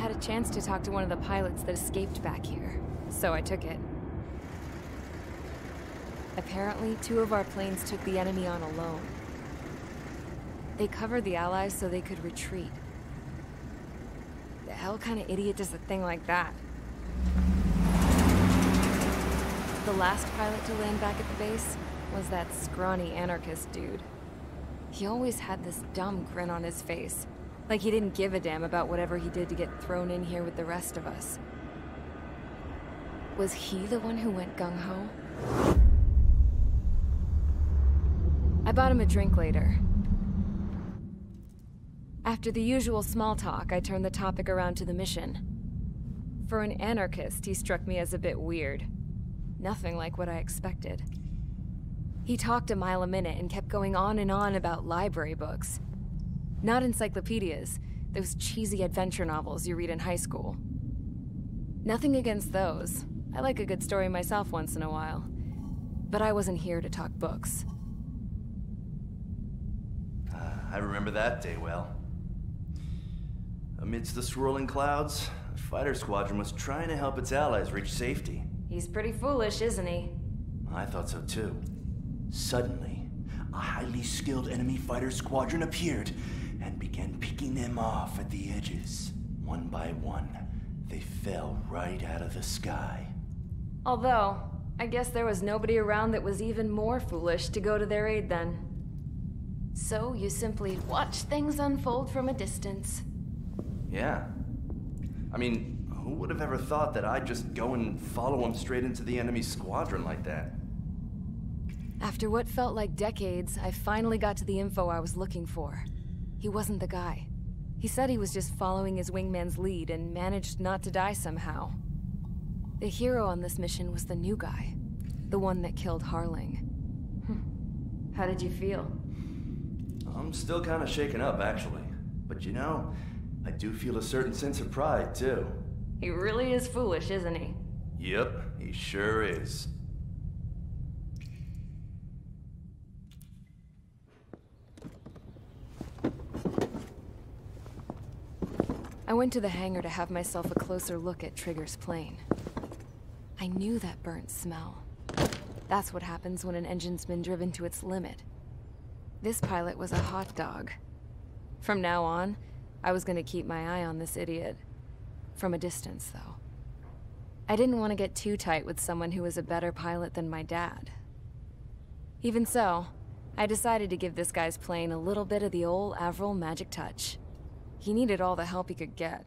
had a chance to talk to one of the pilots that escaped back here, so I took it. Apparently, 2 of our planes took the enemy on alone. They covered the Allies so they could retreat. The hell kind of idiot does a thing like that? The last pilot to land back at the base was that scrawny anarchist dude. He always had this dumb grin on his face, like he didn't give a damn about whatever he did to get thrown in here with the rest of us. Was he the one who went gung-ho? I bought him a drink later. After the usual small talk, I turned the topic around to the mission. For an anarchist, he struck me as a bit weird. Nothing like what I expected. He talked a mile a minute and kept going on and on about library books. Not encyclopedias, those cheesy adventure novels you read in high school. Nothing against those. I like a good story myself once in a while. But I wasn't here to talk books. I remember that day well. Amidst the swirling clouds, a fighter squadron was trying to help its allies reach safety. He's pretty foolish, isn't he? I thought so too. Suddenly, a highly skilled enemy fighter squadron appeared and began picking them off at the edges. One by one, they fell right out of the sky. Although, I guess there was nobody around that was even more foolish to go to their aid then. So you simply watch things unfold from a distance. Yeah. I mean, who would have ever thought that I'd just go and follow him straight into the enemy squadron like that? After what felt like decades, I finally got to the info I was looking for. He wasn't the guy. He said he was just following his wingman's lead and managed not to die somehow. The hero on this mission was the new guy. The one that killed Harling. How did you feel? I'm still kind of shaken up, actually. But you know, I do feel a certain sense of pride, too. He really is foolish, isn't he? Yep, he sure is. I went to the hangar to have myself a closer look at Trigger's plane. I knew that burnt smell. That's what happens when an engine's been driven to its limit. This pilot was a hot dog. From now on, I was gonna keep my eye on this idiot. From a distance, though. I didn't want to get too tight with someone who was a better pilot than my dad. Even so, I decided to give this guy's plane a little bit of the old Avril magic touch. He needed all the help he could get.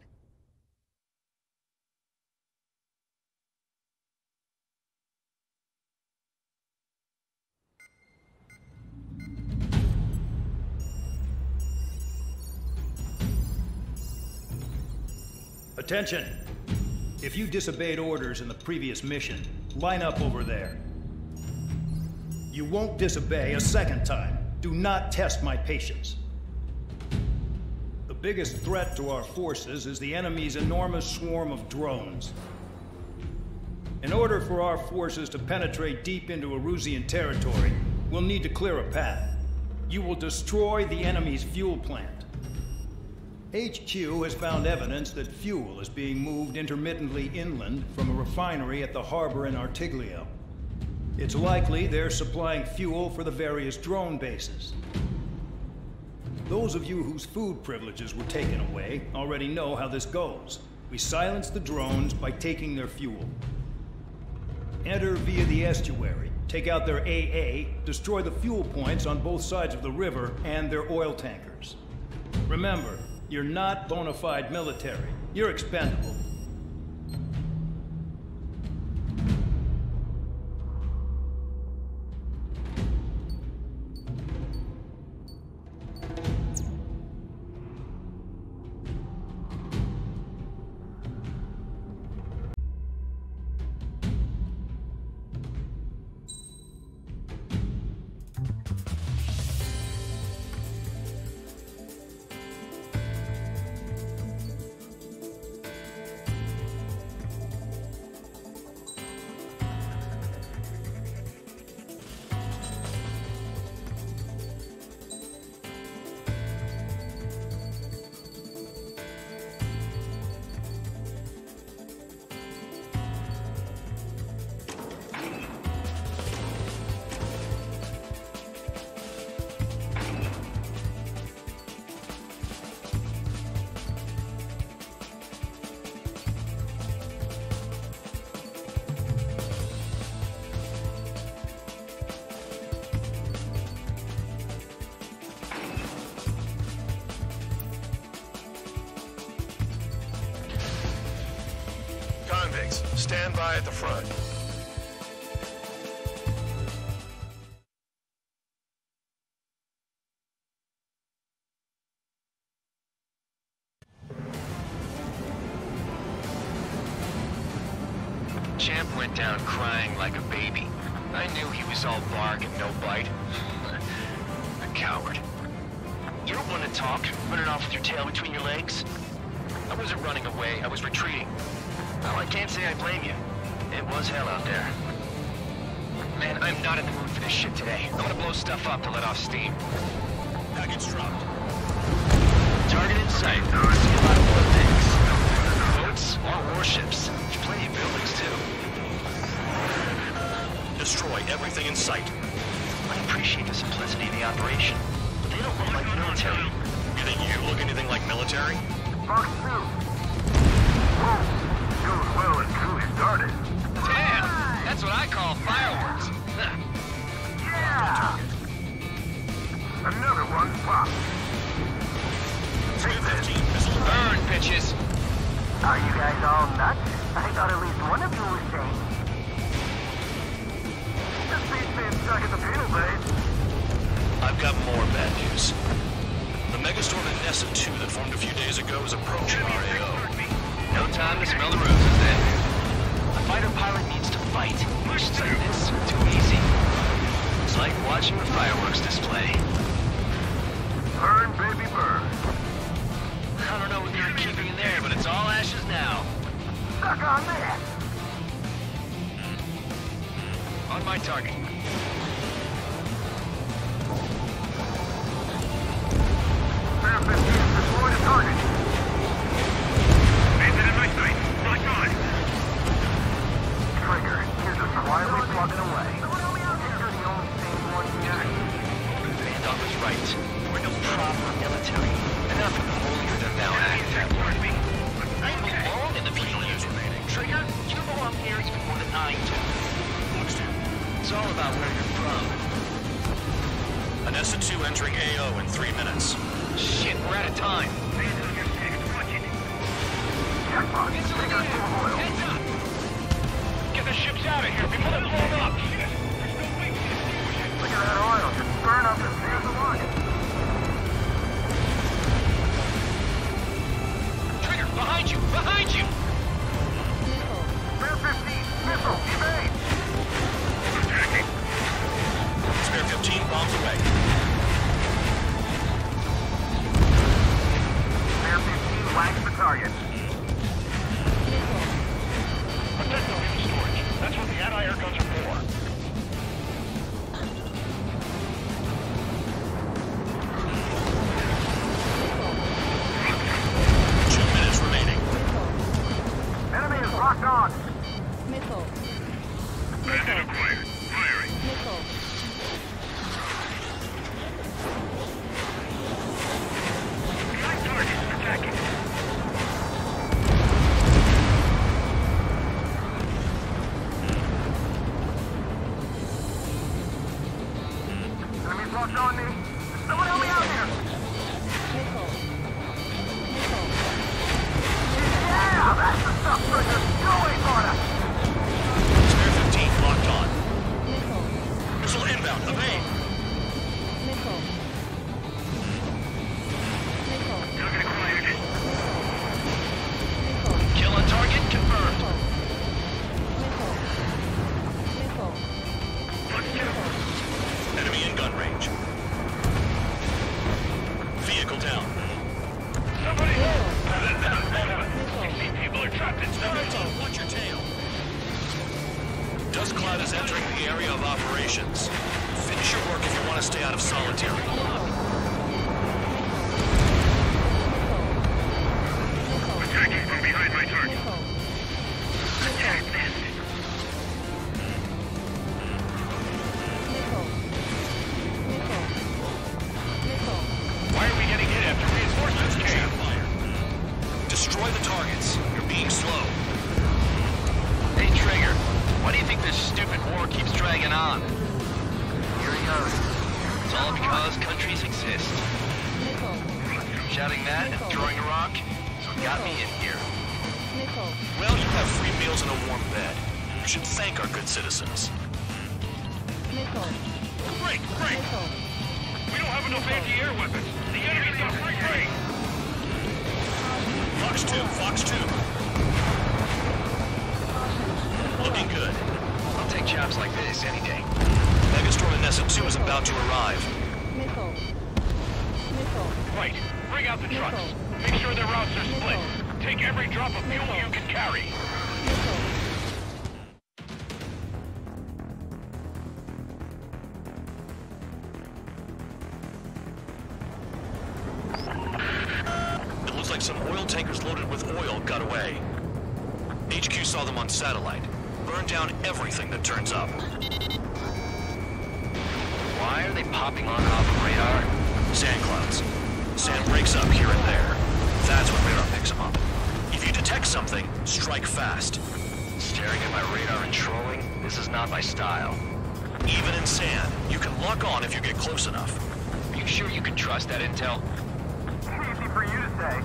Attention! If you disobeyed orders in the previous mission, line up over there. You won't disobey a second time. Do not test my patience. The biggest threat to our forces is the enemy's enormous swarm of drones. In order for our forces to penetrate deep into Erusian territory, we'll need to clear a path. You will destroy the enemy's fuel plant. HQ has found evidence that fuel is being moved intermittently inland from a refinery at the harbor in Artiglio. It's likely they're supplying fuel for the various drone bases. Those of you whose food privileges were taken away already know how this goes. We silence the drones by taking their fuel. Enter via the estuary, take out their AA, destroy the fuel points on both sides of the river and their oil tankers. Remember, you're not bona fide military. You're expendable. convicts. Stand by at the front. Champ went down crying like a baby. I knew he was all bark and no bite. A coward. You don't want to talk, running off with your tail between your legs? I wasn't running away, I was retreating. Well, I can't say I blame you. It was hell out there. Man, I'm not in the mood for this shit today. I want to blow stuff up to let off steam. Package dropped. Target in sight. See a lot of more things. Boats or warships. There's plenty of buildings, too. Destroy everything in sight. I appreciate the simplicity of the operation, but they don't look like military. You think you look anything like military? Fox 2. Whoa. Doing well and truly started. Damn! That's what I call fireworks. Yeah! Another one popped. Take this. Burn, bitches! Are you guys all nuts? I thought at least one of you was sane. This beats being stuck in the penal base. I've got more bad news. The megastorm in Nessa 2 that formed a few days ago is approaching our AO. No time to smell the roses, then. A fighter pilot needs to fight. Missions like this are too easy. It's like watching a fireworks display. Burn, baby, burn. I don't know what you're keeping in there, but it's all ashes now. Suck on that. On my target. Bear 15 is deployed to target. Maintain in my sight. Lock on. Trigger, here's a quietly plugging away. You're the only sane one here. Vandal was right. We're no proper military. Enough of the holier-than-thou act. I belong in the PDUs remaining. Trigger, you belong here even more than I do. It's all about where you're from. Nessa 2 entering AO in 3 minutes. Shit, we're out of time. Jackpot, take us to oil. Heads up! Get the ships out of here before they blow up! Look at that oil, just burn up as near the line. Trigger, behind you! Behind you! Bear 15, missile, evade! Attacking. Spare 15 bombs away. Bear 15 lags the target. Objective in storage. That's what the anti-air guns are for. Enemy is locked on. Missile. Bandit acquired. Firing. Missile. Behind target. Attacking. Enemy's locked on me. Someone help me out here. Missile. Missile. Yeah, that's the stuff for your going on us. Spare 15 locked on. Missile. Missile inbound. Evade. Missile. Missile. Target acquired. Missile. Kill on target confirmed. Missile. Missile. Missile. Enemy in gun range. Vehicle down. Somebody Missile. These people are trapped in Team, watch your tail. Dust cloud is entering the area of operations. Finish your work if you want to stay out of solitary. attacking from behind my target. Attack this. Why are we getting hit after reinforcements came? Fire. Destroy the targets. You're being slow. Hey, Trigger. Why do you think this stupid war keeps dragging on? Here he goes. It's all because countries exist. Shouting that and throwing a rock is what got me in here. Missile. Well, you have free meals and a warm bed. You should thank our good citizens. Missile. Break! Break! Missile. We don't have enough anti-air weapons. The enemy's got free reign. Fox 2, Fox 2. Looking good. I'll take jobs like this any day. Megastorm in Nessa 2 is about to arrive. Missile. Missile. Right. Bring out the trucks. Missile. Make sure their routes are split. Missile. Take every drop of fuel you can carry. Missile. It looks like some oil tankers loaded with oil got away. HQ saw them on satellite. Burn down everything that turns up. Why are they popping on and off of radar? Sand clouds. Sand breaks up here and there. That's when radar picks them up. If you detect something, strike fast. Staring at my radar and trolling? This is not my style. Even in sand, you can lock on if you get close enough. Are you sure you can trust that intel? Easy for you to say.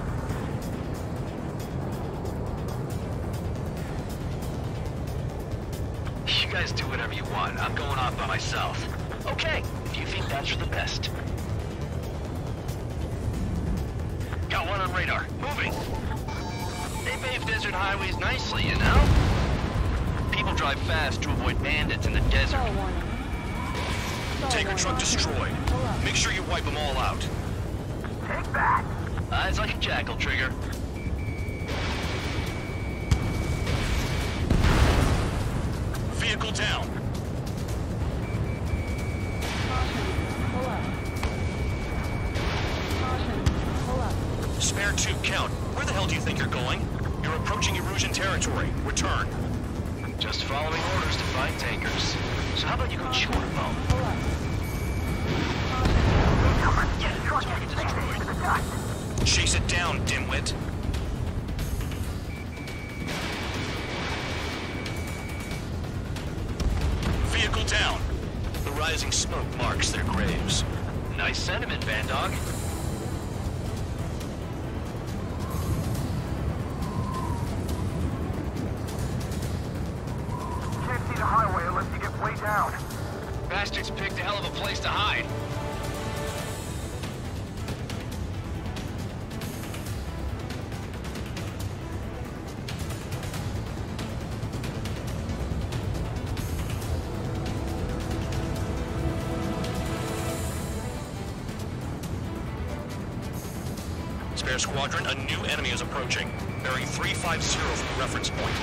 You guys do whatever you want. I'm going off by myself. Okay, if you think that's for the best. Got one on radar. Moving. They pave desert highways nicely, you know? People drive fast to avoid bandits in the desert. Stall warning. Stall Tanker warning. truck destroyed. Pull up. Make sure you wipe them all out. Take that. Eyes like a jackal, Trigger. Vehicle down. Caution. Pull up. Caution. Pull up. Spare 2 count. Where the hell do you think you're going? You're approaching Erusian territory. Return. Just following orders to find tankers. So how about you go chew on a bone? Pull up. Yeah, target destroyed. Chase it down, dimwit. Vehicle down. The rising smoke marks their graves. Nice sentiment, Van Dog. Can't see the highway unless you get way down. Bastards picked a hell of a place to hide. Spare squadron, a new enemy is approaching. Bearing 350 from the reference point.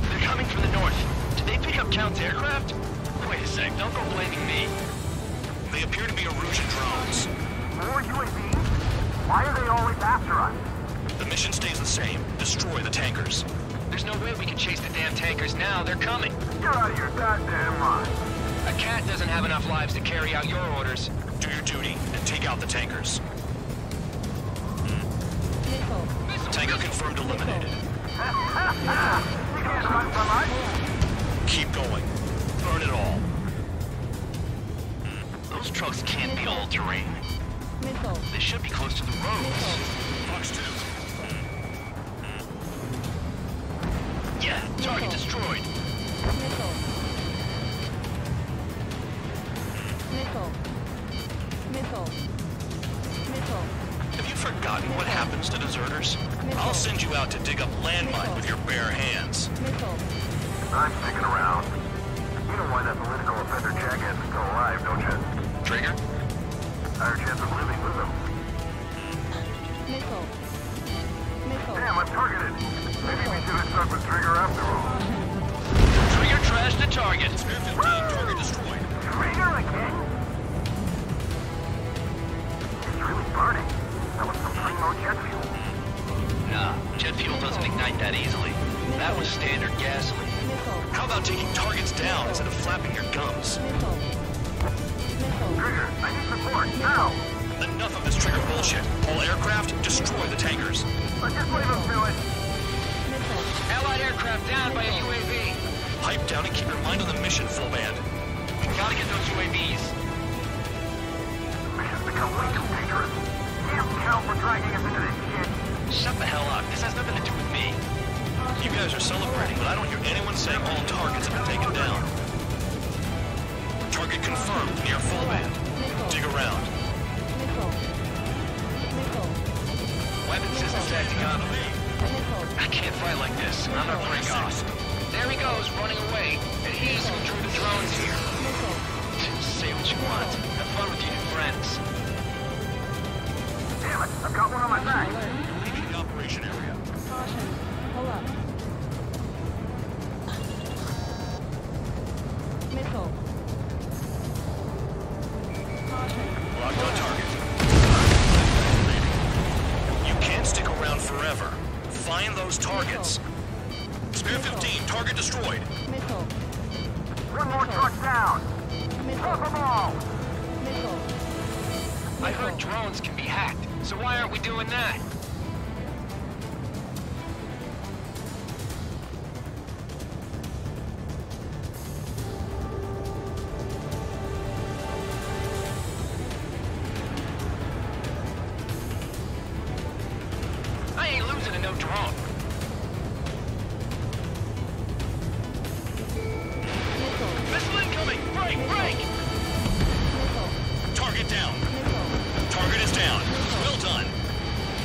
They're coming from the north. Did they pick up Count's aircraft? Wait a sec, don't go blaming me. They appear to be Erusian drones. More UAVs? Why are they always after us? The mission stays the same. Destroy the tankers. There's no way we can chase the damn tankers now. They're coming. You're out of your goddamn mind. A cat doesn't have enough lives to carry out your orders. Do your duty and take out the tankers. Missile. Tanker confirmed eliminated. You can't run from us. Keep going. Burn it all. Those trucks can't be all-terrain. Missile. They should be close to the roads. Missile. Fox 2. Yeah, target destroyed. Missile. Missile. Missile. Missile. Have you forgotten what happens to deserters? I'll send you out to dig up landmine with your bare hands. Missile. I'm sticking around. You know why that political offender jackass is still alive, don't you? Trigger? Higher chance of living with him. Missile. Missile. Damn, I'm targeted. Maybe we should have stuck with Trigger after all. Trigger trashed the target. Spare 15, target destroyed. Trigger again? It's really burning. That was some primo jet fuel. Nah, jet fuel doesn't ignite that easily. That was standard gasoline. Missile. How about taking targets down instead of flapping your gums? Missile. Missile. Trigger, I need support, now! Enough of this trigger bullshit. All aircraft, destroy the tankers. Let's just leave him to it. Missile. Allied aircraft down by a UAV. Pipe down and keep your mind on the mission, full band. We gotta get those UAVs. The mission's become way too dangerous. Damn Cal for dragging us into this shit. Shut the hell up. This has nothing to do with me. You guys are celebrating, but I don't hear anyone saying all targets have been taken down. Target confirmed near full band. Dig around. Missile. Missile. Weapon systems acting on him. Missile. I can't fight like this. I'm gonna break off. There he goes, running away. And he's who drew the drones here. Missile. Say what you want. Have fun with your new friends. Damn it, I've got one on my back. Leaving the operation area. Caution. Pull up. Missile. Caution. Locked on target. You can't stick around forever. Find those targets. Spear 15, target destroyed. Missile. One more truck down. Drop them all. Missile. I heard drones can be hacked, so why aren't we doing that? I ain't losing to no drone. Missile. Missile incoming! Break! Break! Missile. Target down. Missile. Target is down. Well done.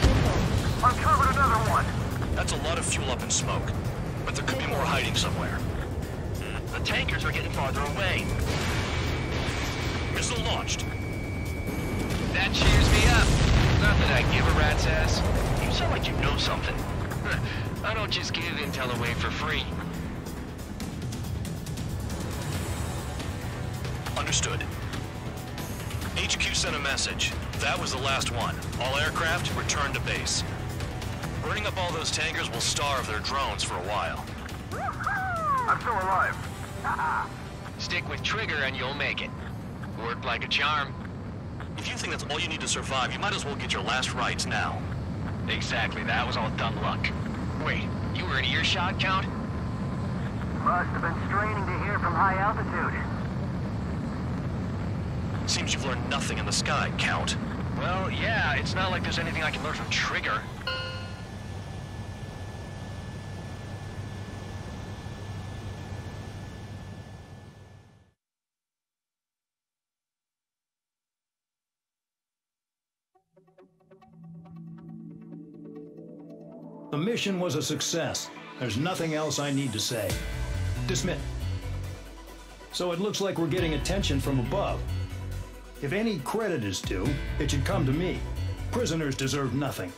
Missile. Uncovered another one. That's a lot of fuel up in smoke. But there could be more hiding somewhere. The tankers are getting farther away. Missile launched. That cheers me up. Not that I give a rat's ass. You sound like you know something. I don't just give intel away for free. Understood. HQ sent a message. That was the last one. All aircraft, return to base. Burning up all those tankers will starve their drones for a while. I'm still alive. Stick with Trigger and you'll make it. Worked like a charm. If you think that's all you need to survive, you might as well get your last rites now. Exactly, that was all dumb luck. Wait, you were in earshot, Count? Must have been straining to hear from high altitude. Seems you've learned nothing in the sky, Count. Well, yeah, it's not like there's anything I can learn from Trigger. The mission was a success. There's nothing else I need to say. Dismiss. So it looks like we're getting attention from above. If any credit is due, it should come to me. Prisoners deserve nothing.